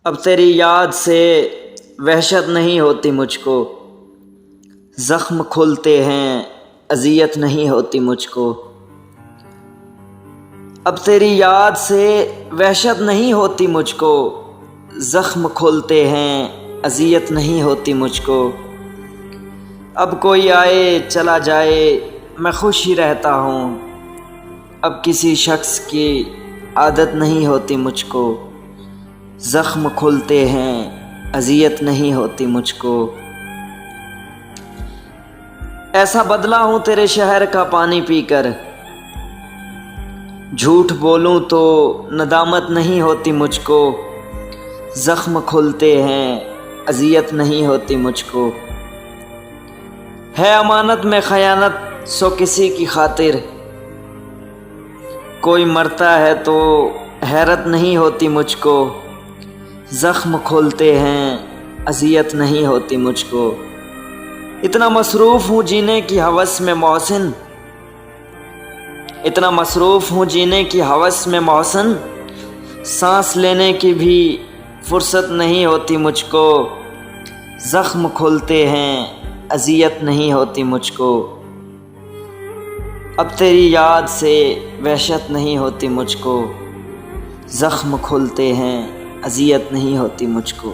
اب تیری یاد سے وحشت نہیں ہوتی مجھ کو، زخم کھلتے ہیں اذیت نہیں ہوتی مجھ کو۔ اب تیری یاد سے وحشت نہیں ہوتی مجھ کو، زخم کھلتے ہیں اذیت نہیں ہوتی مجھ کو۔ اب کوئی آئے چلا جائے میں خوش ہی رہتا ہوں، اب کسی شخص کی عادت نہیں ہوتی مجھ کو، زخم کھلتے ہیں اذیت نہیں ہوتی مجھ کو۔ ایسا بدلا ہوں تیرے شہر کا پانی پی کر، جھوٹ بولوں تو ندامت نہیں ہوتی مجھ کو، زخم کھلتے ہیں اذیت نہیں ہوتی مجھ کو۔ ہے امانت میں خیانت سو کسی کی خاطر، کوئی مرتا ہے تو حیرت نہیں ہوتی مجھ کو، زخم کھلتے ہیں اذیت نہیں ہوتی مجھ کو۔ اتنا مصروف ہوں جینے کی ہوس میں محسن، اتنا مصروف ہوں جینے کی ہوس میں محسن، سانس لینے کی بھی فرصت نہیں ہوتی مجھ کو، زخم کھلتے ہیں اذیت نہیں ہوتی مجھ کو۔ اب تیری یاد سے وحشت نہیں ہوتی مجھ کو، زخم کھلتے ہیں اذیت نہیں ہوتی مجھ کو۔